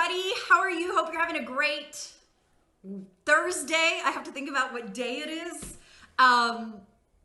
everybody. How are you? Hope you're having a great Thursday. I have to think about what day it is.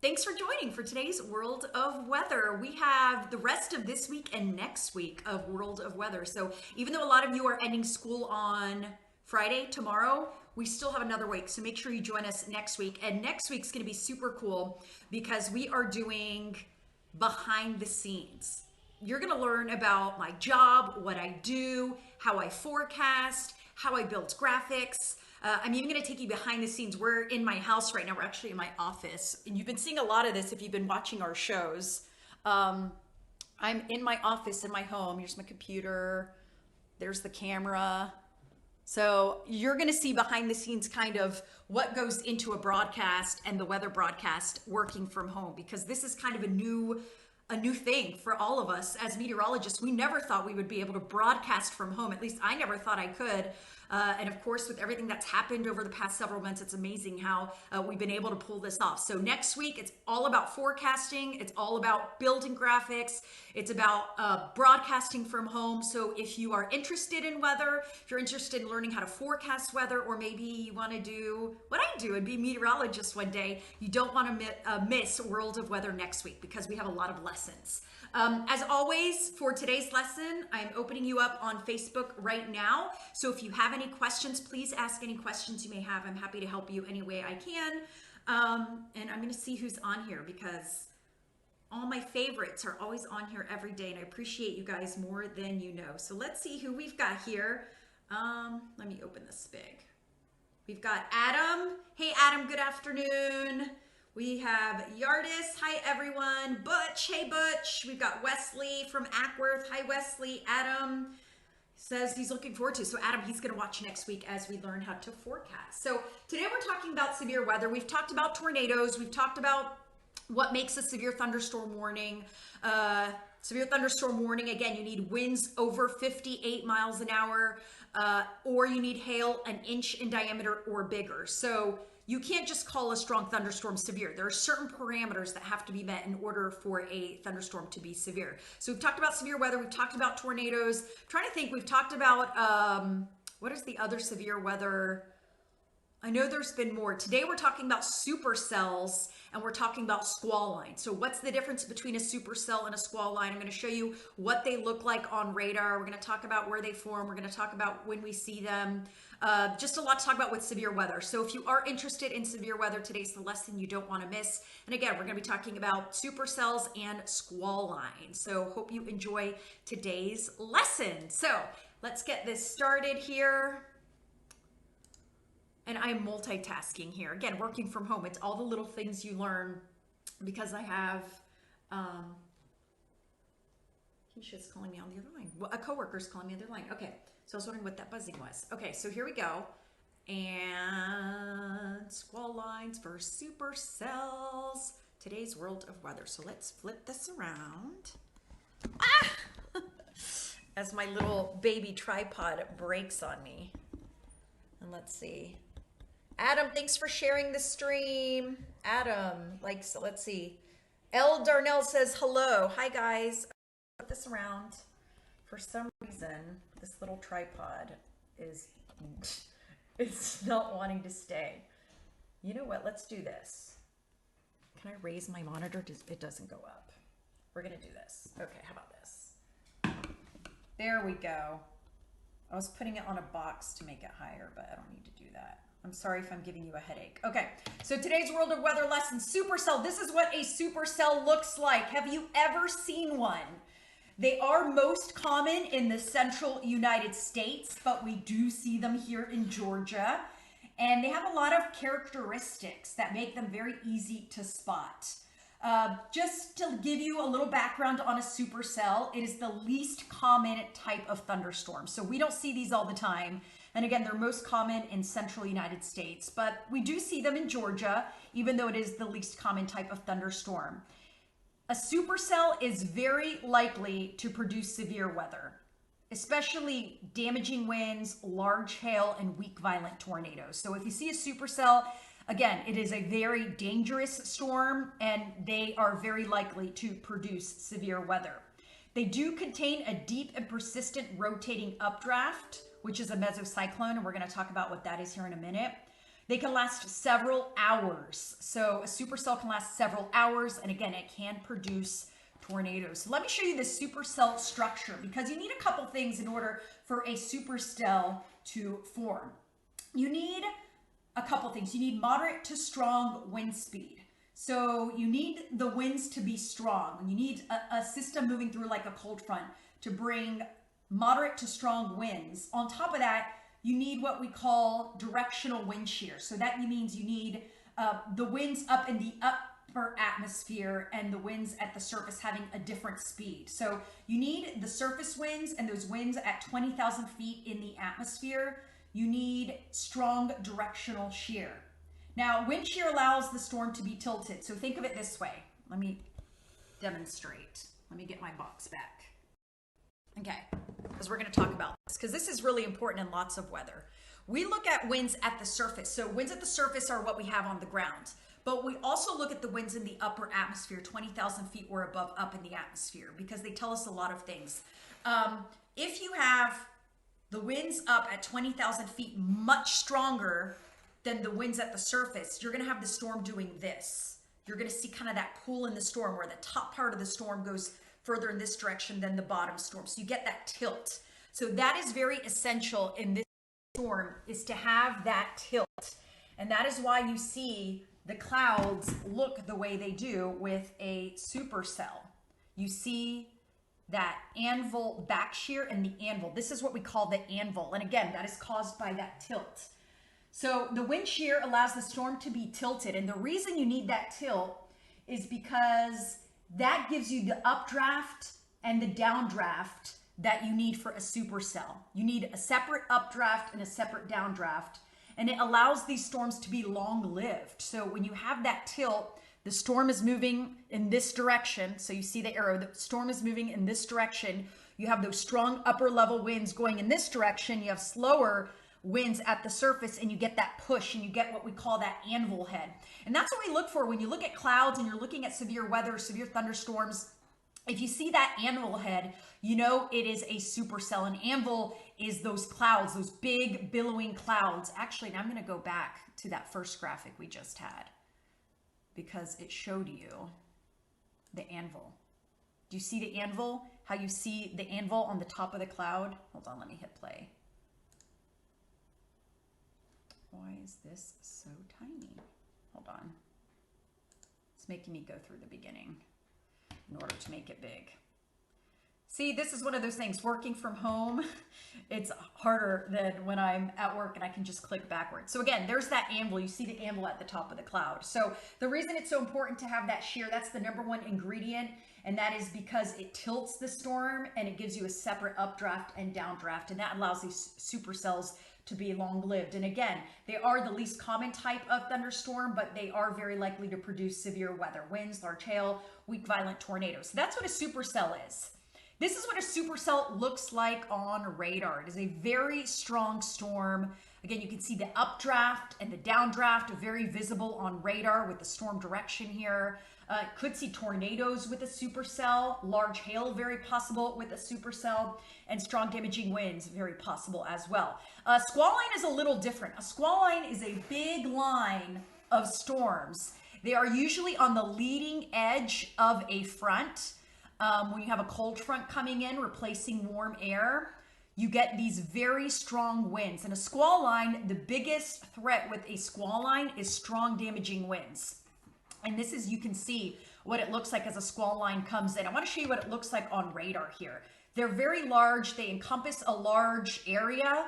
Thanks for joining for today's World of Weather. We have the rest of this week and next week of World of Weather. So even though a lot of you are ending school on Friday, tomorrow, we still have another week. So make sure you join us next week. And next week's going to be super cool because we are doing behind the scenes. You're going to learn about my job, what I do, how I forecast, how I build graphics. I'm even going to take you behind the scenes. We're in my house right now. We're actually in my office. And you've been seeing a lot of this if you've been watching our shows. I'm in my office in my home. Here's my computer. There's the camera. So you're going to see behind the scenes kind of what goes into a broadcast and the weather broadcast working from home, because this is kind of a new thing for all of us as meteorologists. We never thought we would be able to broadcast from home. At least I never thought I could. And of course, with everything that's happened over the past several months, it's amazing how we've been able to pull this off. So next week, it's all about forecasting. It's all about building graphics. It's about broadcasting from home. So if you are interested in weather, if you're interested in learning how to forecast weather, or maybe you want to do what I do and be a meteorologist one day, you don't want to miss World of Weather next week because we have a lot of lessons. As always, for today's lesson, I'm opening you up on Facebook right now. So if you have any questions, please ask any questions you may have. I'm happy to help you any way I can. And I'm going to see who's on here because all my favorites are always on here every day. And I appreciate you guys more than you know. So let's see who we've got here. Let me open this big. We've got Adam. Hey, Adam, good afternoon. We have Yardis. Hi, everyone. Butch. Hey, Butch. We've got Wesley from Ackworth. Hi, Wesley. Adam says he's looking forward to. So Adam, he's going to watch next week as we learn how to forecast. So today we're talking about severe weather. We've talked about tornadoes. We've talked about what makes a severe thunderstorm warning. Severe thunderstorm warning, again, you need winds over 58 miles an hour, or you need hail an inch in diameter or bigger. So you can't just call a strong thunderstorm severe. There are certain parameters that have to be met in order for a thunderstorm to be severe. So we've talked about severe weather. We've talked about tornadoes. I'm trying to think, we've talked about, what is the other severe weather? I know there's been more. Today we're talking about supercells and we're talking about squall lines. So what's the difference between a supercell and a squall line? I'm going to show you what they look like on radar. We're going to talk about where they form. We're going to talk about when we see them. Just a lot to talk about with severe weather. So if you are interested in severe weather, today's the lesson you don't want to miss. And again, we're going to be talking about supercells and squall lines. So hope you enjoy today's lesson. So let's get this started here. And I'm multitasking here. Again, working from home. It's all the little things you learn because I have, Keisha's calling me on the other line. Well, a coworker's calling me on the other line. Okay, so I was wondering what that buzzing was. Okay, so here we go. And squall lines for supercells. Today's World of Weather. So let's flip this around. Ah! As my little baby tripod breaks on me. And let's see. Adam, thanks for sharing the stream. Adam, so let's see. L. Darnell says hello. Hi, guys. Put this around. For some reason, this little tripod is it's not wanting to stay. You know what? Let's do this. Can I raise my monitor? It doesn't go up. We're going to do this. Okay, how about this? There we go. I was putting it on a box to make it higher, but I don't need to do that. I'm sorry if I'm giving you a headache. Okay, so today's World of Weather lesson, supercell. This is what a supercell looks like. Have you ever seen one? They are most common in the central United States, but we do see them here in Georgia. And they have a lot of characteristics that make them very easy to spot. Just to give you a little background on a supercell, it is the least common type of thunderstorm. So we don't see these all the time. And again, they're most common in central United States, but we do see them in Georgia, even though it is the least common type of thunderstorm. A supercell is very likely to produce severe weather, especially damaging winds, large hail, and weak violent tornadoes. So if you see a supercell, again, it is a very dangerous storm and they are very likely to produce severe weather. They do contain a deep and persistent rotating updraft, which is a mesocyclone, and we're going to talk about what that is here in a minute. They can last several hours. So a supercell can last several hours, and again, it can produce tornadoes. So let me show you the supercell structure, because you need a couple things in order for a supercell to form. You need a couple things. You need moderate to strong wind speed. So you need the winds to be strong. You need a system moving through like a cold front to bring moderate to strong winds. On top of that, you need what we call directional wind shear. So that means you need the winds up in the upper atmosphere and the winds at the surface having a different speed. So you need the surface winds and those winds at 20,000 feet in the atmosphere. You need strong directional shear. Now, wind shear allows the storm to be tilted. So think of it this way. Let me demonstrate. Let me get my box back. Okay, because we're going to talk about this, because this is really important in lots of weather. We look at winds at the surface. So winds at the surface are what we have on the ground. But we also look at the winds in the upper atmosphere, 20,000 feet or above up in the atmosphere, because they tell us a lot of things. If you have the winds up at 20,000 feet much stronger than the winds at the surface, you're going to have the storm doing this. You're going to see kind of that pool in the storm where the top part of the storm goes further in this direction than the bottom storm. So you get that tilt. So that is very essential in this storm, is to have that tilt. And that is why you see the clouds look the way they do with a supercell. You see that anvil back shear and the anvil. This is what we call the anvil. And again, that is caused by that tilt. So the wind shear allows the storm to be tilted. And the reason you need that tilt is because that gives you the updraft and the downdraft that you need for a supercell. You need a separate updraft and a separate downdraft. And it allows these storms to be long-lived. So when you have that tilt, the storm is moving in this direction. So you see the arrow, the storm is moving in this direction. You have those strong upper level winds going in this direction. You have slower winds at the surface, and you get that push, and you get what we call that anvil head. And that's what we look for when you look at clouds and you're looking at severe weather, severe thunderstorms. If you see that anvil head, you know it is a supercell. An anvil is those clouds, those big billowing clouds. Actually, I'm going to go back to that first graphic we just had, because it showed you the anvil. Do you see the anvil? How you see the anvil on the top of the cloud? Hold on, let me hit play. Why is this so tiny? Hold on. It's making me go through the beginning in order to make it big. See, this is one of those things, working from home, it's harder than when I'm at work and I can just click backwards. So again, there's that anvil. You see the anvil at the top of the cloud. So the reason it's so important to have that shear, that's the #1 ingredient, and that is because it tilts the storm and it gives you a separate updraft and downdraft, and that allows these supercells to be long-lived. And again, they are the least common type of thunderstorm, but they are very likely to produce severe weather, winds, large hail, weak violent tornadoes. So that's what a supercell is. This is what a supercell looks like on radar. It is a very strong storm. Again, you can see the updraft and the downdraft are very visible on radar with the storm direction here. Could see tornadoes with a supercell, large hail very possible with a supercell, and strong damaging winds very possible as well. Squall line is a little different. A squall line is a big line of storms. They are usually on the leading edge of a front. When you have a cold front coming in, replacing warm air, you get these very strong winds. And a squall line, the biggest threat with a squall line is strong damaging winds. And this is, you can see what it looks like as a squall line comes in. I want to show you what it looks like on radar here. They're very large. They encompass a large area.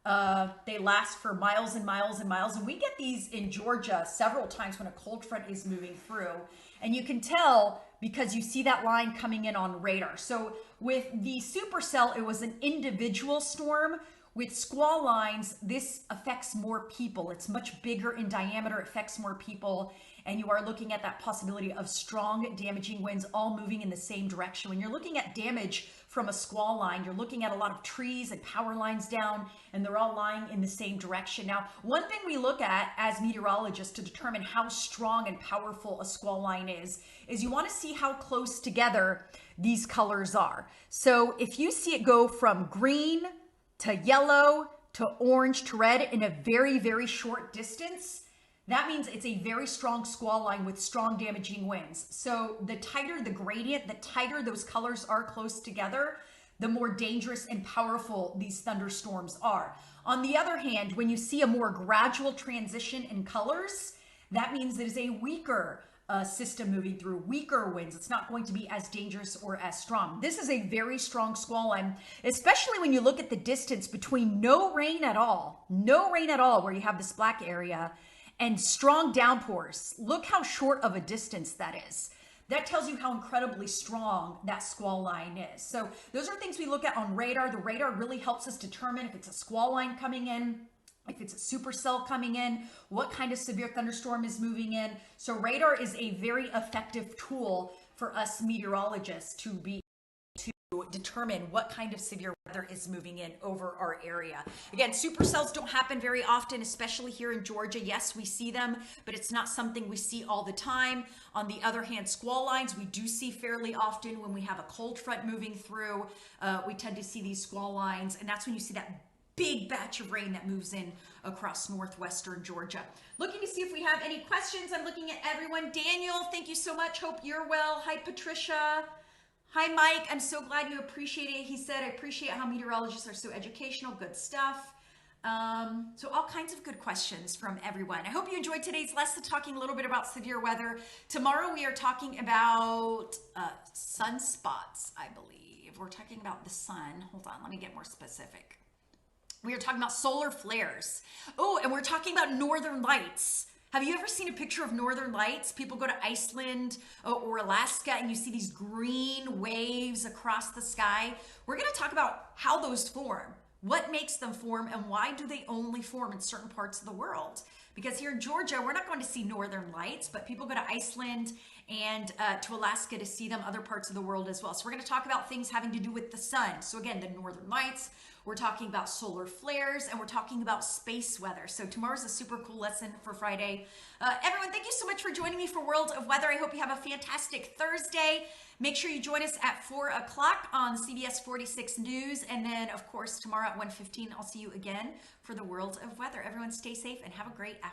They last for miles and miles and miles. And we get these in Georgia several times when a cold front is moving through. And you can tell because you see that line coming in on radar. So with the supercell, it was an individual storm. With squall lines, this affects more people. It's much bigger in diameter, it affects more people, and you are looking at that possibility of strong damaging winds all moving in the same direction. When you're looking at damage from a squall line, you're looking at a lot of trees and power lines down, and they're all lying in the same direction. Now, one thing we look at as meteorologists to determine how strong and powerful a squall line is you want to see how close together these colors are. So if you see it go from green to yellow to orange to red in a very, very short distance, that means it's a very strong squall line with strong damaging winds. So the tighter the gradient, the tighter those colors are close together, the more dangerous and powerful these thunderstorms are. On the other hand, when you see a more gradual transition in colors, that means it is a weaker system moving through, weaker winds. It's not going to be as dangerous or as strong. This is a very strong squall line, especially when you look at the distance between no rain at all where you have this black area, and strong downpours. Look how short of a distance that is. That tells you how incredibly strong that squall line is. So those are things we look at on radar. The radar really helps us determine if it's a squall line coming in, if it's a supercell coming in, what kind of severe thunderstorm is moving in. So radar is a very effective tool for us meteorologists to determine what kind of severe weather is moving in over our area. Again, supercells don't happen very often, especially here in Georgia. Yes, we see them, but it's not something we see all the time. On the other hand, squall lines we do see fairly often when we have a cold front moving through. We tend to see these squall lines, and that's when you see that big batch of rain that moves in across northwestern Georgia. Looking to see if we have any questions. I'm looking at everyone. Daniel, thank you so much. Hope you're well. Hi, Patricia. Hi, Mike. I'm so glad you appreciate it. He said, I appreciate how meteorologists are so educational. Good stuff. So all kinds of good questions from everyone. I hope you enjoyed today's lesson, talking a little bit about severe weather. Tomorrow we are talking about sunspots, I believe. We're talking about the sun. Hold on, let me get more specific. We are talking about solar flares. Oh, and we're talking about northern lights. Have you ever seen a picture of northern lights? People go to Iceland or Alaska and you see these green waves across the sky. We're going to talk about how those form, what makes them form, and why do they only form in certain parts of the world? Because here in Georgia, we're not going to see northern lights, but people go to Iceland and to Alaska to see them, other parts of the world as well. So we're going to talk about things having to do with the sun. So again, the northern lights, we're talking about solar flares, and we're talking about space weather. So tomorrow's a super cool lesson for Friday. Everyone, thank you so much for joining me for World of Weather. I hope you have a fantastic Thursday. Make sure you join us at 4 o'clock on CBS 46 News. And then, of course, tomorrow at 1:15, I'll see you again for the World of Weather. Everyone stay safe and have a great afternoon.